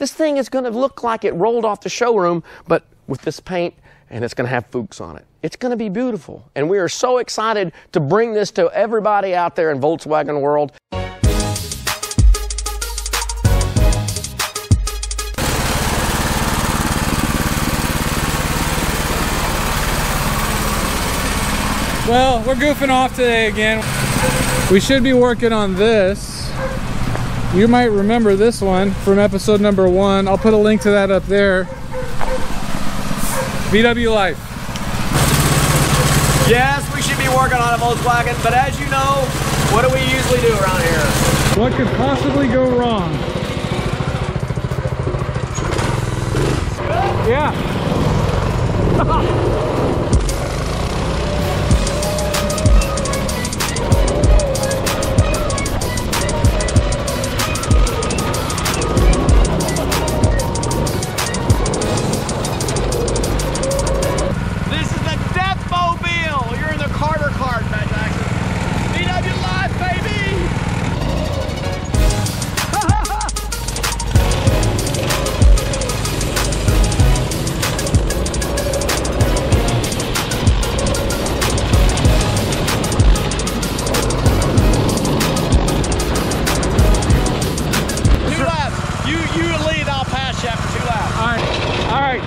This thing is going to look like it rolled off the showroom, but with this paint, and it's going to have Fuchs on it. It's going to be beautiful. And we are so excited to bring this to everybody out there in Volkswagen world. Well, we're goofing off today again. We should be working on this. You might remember this one from episode number 1. I'll put a link to that up there. VW Life. Yes, we should be working on a Volkswagen, but as you know, what do we usually do around here? What could possibly go wrong? Yeah.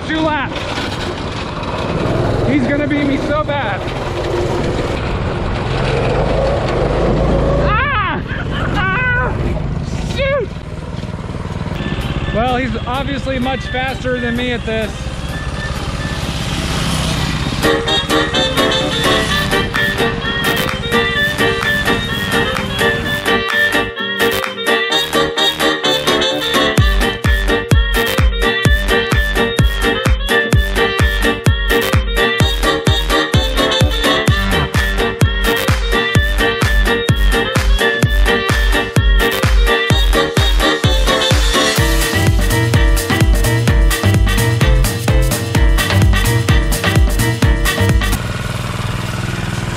Two laps. He's gonna beat me so bad. Shoot! Well, he's obviously much faster than me at this.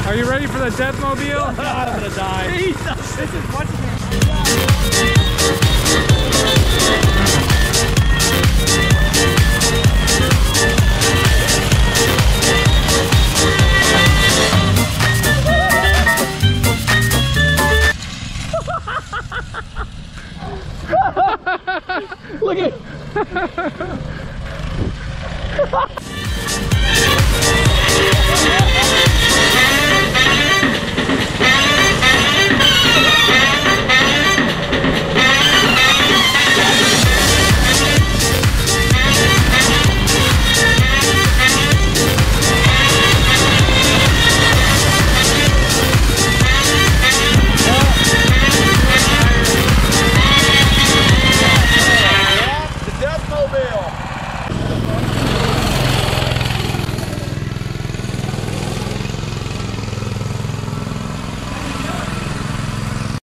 Are you ready for the Deathmobile? God, I'm gonna die. Jesus, this is much Look at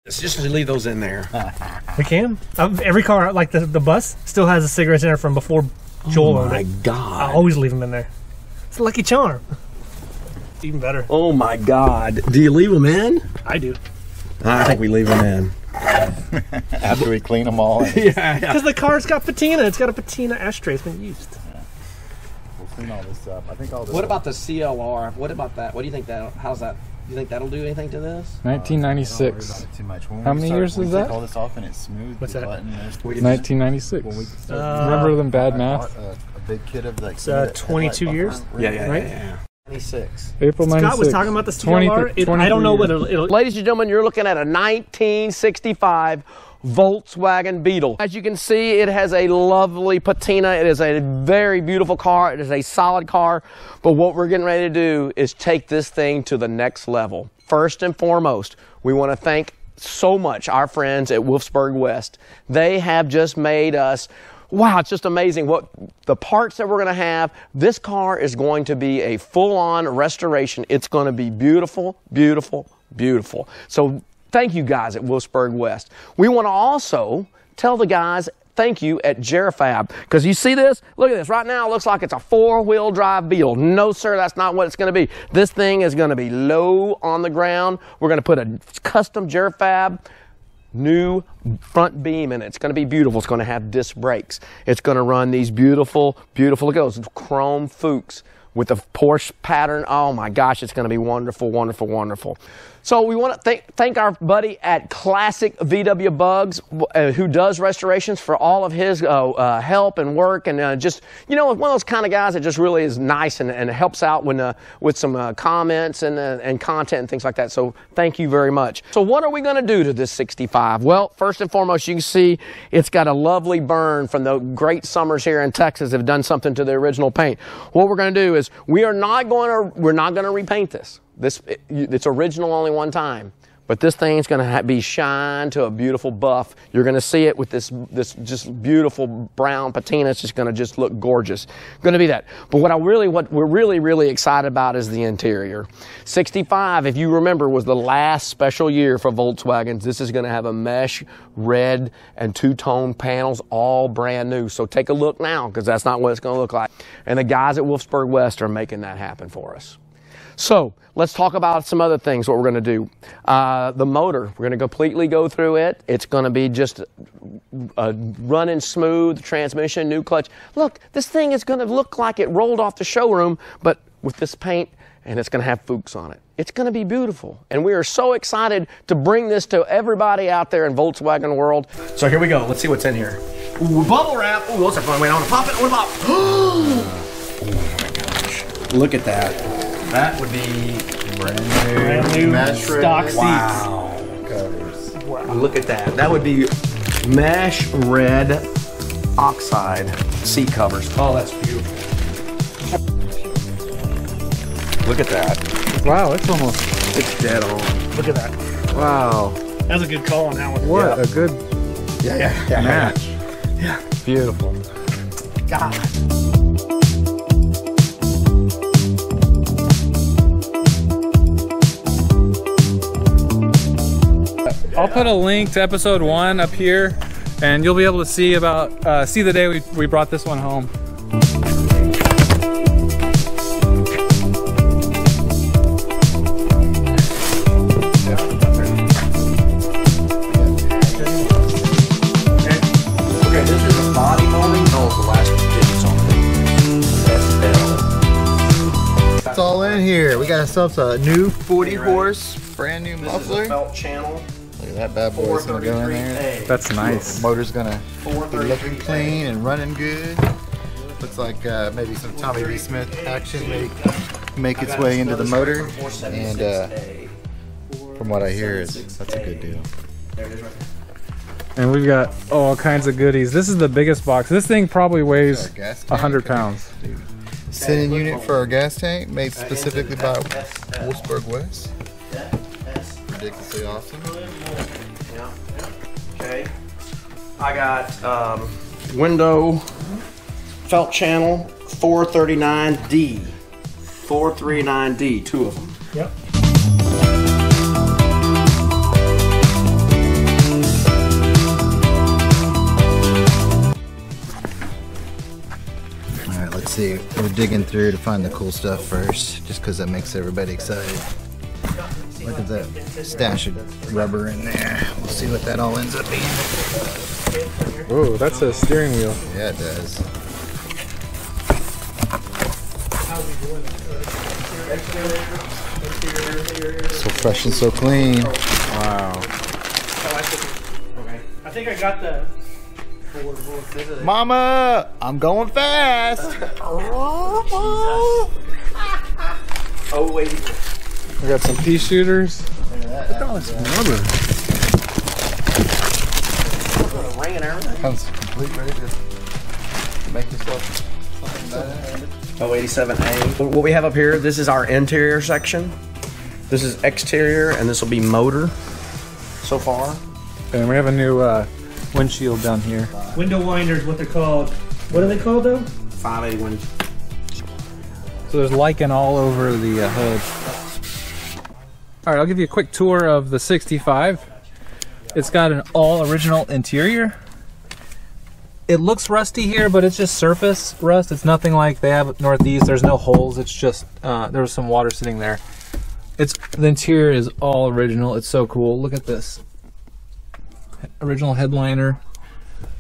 just leave those in there. We can. Every car, like the bus, still has a cigarette in there from before Joel owned it. Oh my God. I always leave them in there. It's a lucky charm. Even better. Oh my God. Do you leave them in? I do. I think we leave them in. After we clean them all. Yeah. Because the car's got patina. It's got a patina ashtray. It's been used. Yeah. We'll clean all this up. I think all this. What about the CLR? What about that? What do you think that? How's that? Do you think that'll do anything to this? 1996. Too much. How many years is that? Take all this off and it's smooth. What's that? 1996. Remember them bad math? A big kid of like. 22 years. Yeah. Right? Yeah. 96. April 96. Scott was talking about the CLR. I don't know what it'll. Ladies and gentlemen, you're looking at a 1965 Volkswagen Beetle. As you can see, it has a lovely patina. It is a very beautiful car. It is a solid car. But what we're getting ready to do is take this thing to the next level. First and foremost, we want to thank so much our friends at Wolfsburg West. They have just made us, wow, it's just amazing what the parts that we're going to have. This car is going to be a full-on restoration. It's going to be beautiful, beautiful, beautiful. So thank you guys at Wolfsburg West. We want to also tell the guys thank you at Jerifab, because you see this? Look at this. Right now it looks like it's a four-wheel drive Beetle. No, sir, that's not what it's going to be. This thing is going to be low on the ground. We're going to put a custom Jerifab new front beam, and it's going to be beautiful. It's going to have disc brakes. It's going to run these beautiful, beautiful, look at those chrome Fuchs with the Porsche pattern. Oh my gosh, it's going to be wonderful, wonderful, wonderful. So we want to thank our buddy at Classic VW Bugs, who does restorations, for all of his help and work, and just, you know, one of those kind of guys that just really is nice and helps out when, with some comments and content and things like that. So thank you very much. So what are we going to do to this 65? Well, first and foremost, you can see it's got a lovely burn from the great summers here in Texas that have done something to the original paint. What we're going to do is we're not going to repaint this. It's original only one time, but this thing's going to be shined to a beautiful buff. You're going to see it with this just beautiful brown patina. It's just going to just look gorgeous. Going to be that. But what we're really excited about is the interior. 65, if you remember, was the last special year for Volkswagens. This is going to have a mesh red and two-tone panels, all brand new. So take a look now, because that's not what it's going to look like. And the guys at Wolfsburg West are making that happen for us. So let's talk about some other things, what we're going to do. The motor, we're going to completely go through it. It's going to be just running smooth, transmission, new clutch. Look, this thing is going to look like it rolled off the showroom, but with this paint, and it's going to have Fuchs on it. It's going to be beautiful. And we are so excited to bring this to everybody out there in Volkswagen world. So here we go. Let's see what's in here. Ooh, bubble wrap. Ooh, those are fun. Wait, I want to pop it. I want to pop. Oh my gosh. Look at that. That would be Brand new stock seats. Wow. Covers. Wow. Look at that. That would be mesh red oxide seat covers. Oh, that's beautiful. Look at that. Wow, It's dead on. Look at that. wow. That was a good call on that one. What a good Yeah. match. Yeah. Beautiful. God. I'll put a link to episode 1 up here, and you'll be able to see see the day we brought this one home. Okay, this is a body molding. Oh, the last digits on it. It's all in here. We got ourselves a new 40 horse, brand new This is a muffler. felt channel. Look at that bad boy's gonna go in there. 433A. That's nice. Motor's gonna be looking 433A. clean and running good. Looks like maybe some Tommy B. Smith action may make its way into the motor. And from what I hear, that's a good deal. There it is right there. And we've got all kinds of goodies. This is the biggest box. This thing probably weighs 100 pounds. Sending unit for our gas tank, made specifically by Wolfsburg West. Ridiculously awesome. Yeah. Okay. I got window felt channel 439D. 439D, 2 of them. Yep. All right, let's see. We're digging through to find the cool stuff first, just because that makes everybody excited. Look at that stash of rubber in there. We'll see what that all ends up being. Oh, that's a steering wheel. Yeah, it does. So fresh and so clean. Wow. I think I got the. Mama, I'm going fast. Oh, wait. We got some pea shooters. Look at all this rubber. Ring and everything. Comes complete ready to make yourself something better. Oh, 87A. What we have up here, this is our interior section. This is exterior, and this will be motor so far. And we have a new windshield down here. Window winders, what they're called. What are they called though? 581. So there's lichen all over the hood. All right, I'll give you a quick tour of the 65. It's got an all original interior. It looks rusty here, but it's just surface rust. It's nothing like they have at Northeast. There's no holes. It's just there was some water sitting there. The interior is all original. It's so cool. Look at this. original headliner.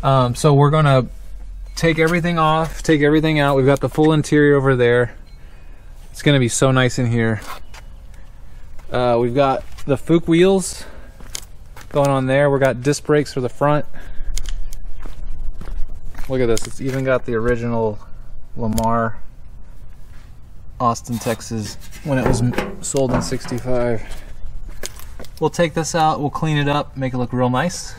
So we're gonna take everything off, take everything out. We've got the full interior over there. It's gonna be so nice in here. We've got the Fuke wheels going on there. We've got disc brakes for the front. Look at this, it's even got the original Lamar Austin, Texas, when it was sold in '65. We'll take this out, we'll clean it up, make it look real nice.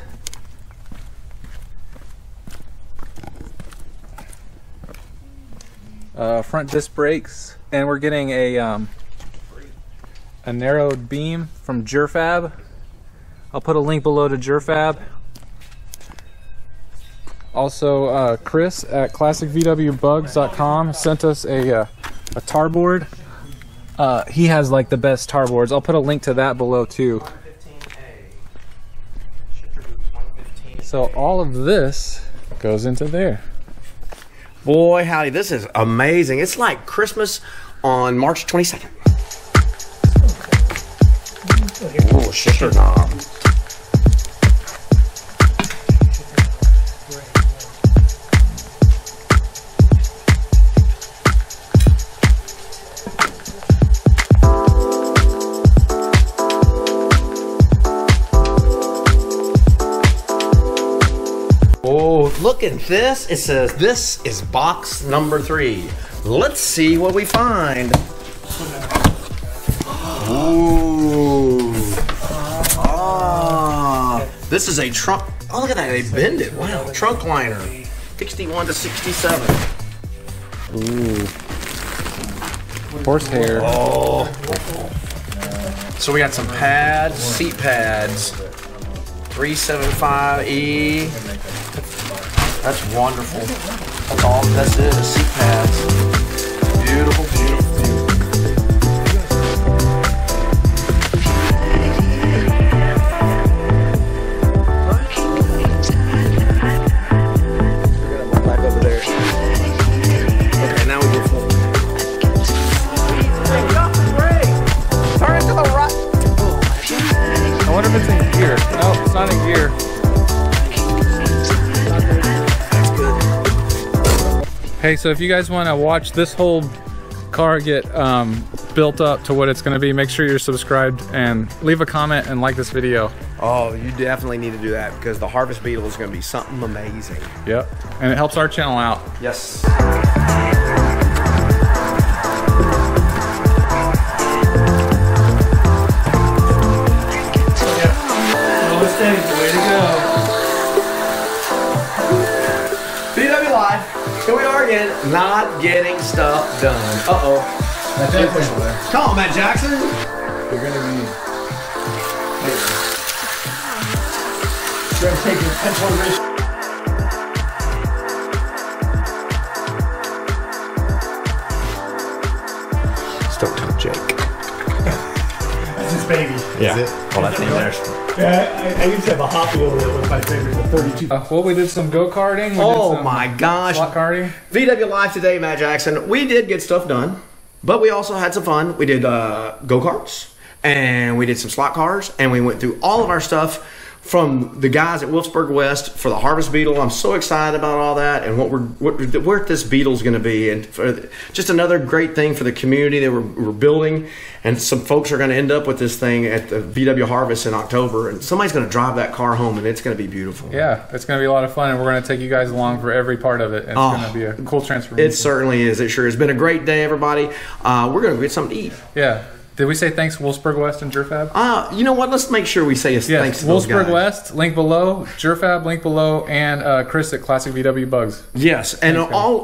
Front disc brakes, and we're getting a narrowed beam from Jerfab. I'll put a link below to Jerfab. Also, Chris at classicvwbugs.com sent us a tar board. He has like the best tar boards. I'll put a link to that below too. So all of this goes into there. Boy, howdy, this is amazing. It's like Christmas on March 22nd. Oh, shifter knob. Oh, look at this. It says this is box number 3. Let's see what we find. Ooh. Ah. This is a trunk. Oh, look at that. They bend it. Wow. Trunk liner. 61 to 67. Ooh. Horsehair. Oh. So we got some pads, seat pads. 375E. That's wonderful. That's all. That's it. The seat pads. Beautiful, beautiful, beautiful. We're gonna back over there. Okay, now we go full. Turn it to the right. I wonder if it's in gear. No, it's not in gear. Hey, so if you guys want to watch this whole car get built up to what it's going to be, make sure you're subscribed and leave a comment and like this video. Oh, you definitely need to do that because the Harvest Beetle is going to be something amazing. Yep, and it helps our channel out. Yes. Way to go. VW Live. Here we are again, not getting stuff done. Uh-oh. Come on, Matt Jackson. You're gonna be... You're gonna take your pencil wrist. Don't tell Jake. That's his baby. Yeah. Well, that thing there. Yeah, I used to have a Hot Wheel that was my favorite, the 32. well, we did some go-karting. Oh my gosh. Slot karting. VW Live today, Matt Jackson. We did get stuff done, but we also had some fun. We did go-karts, and we did some slot cars, and we went through all of our stuff from the guys at Wolfsburg West for the Harvest Beetle. I'm so excited about all that and where this Beetle's going to be, and for just another great thing for the community that we're building. And some folks are going to end up with this thing at the VW Harvest in October, and somebody's going to drive that car home, and it's going to be beautiful. Yeah, it's going to be a lot of fun, and we're going to take you guys along for every part of it. And it's going to be a cool transformation. It certainly is. It sure has been a great day, everybody. We're going to get something to eat. Yeah. Did we say thanks Wolfsburg West and Jerfab? You know what? Let's make sure we say thanks to those guys. Wolfsburg West, link below. Jerfab, link below. And Chris at Classic VW Bugs. Yes. And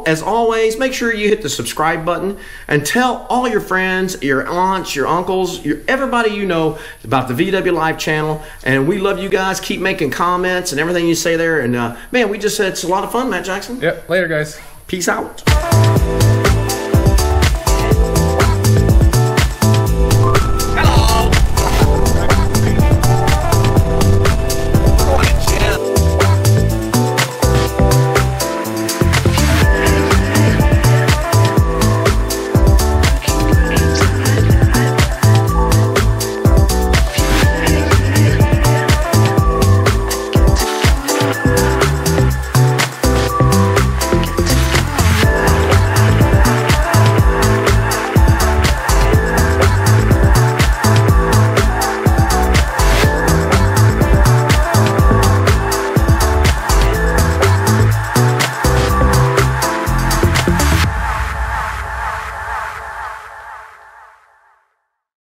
as always, make sure you hit the subscribe button and tell all your friends, your aunts, your uncles, everybody you know about the VW Live channel. And we love you guys. Keep making comments and everything you say there. And man, we just said it's a lot of fun, Matt Jackson. Yep. Later, guys. Peace out.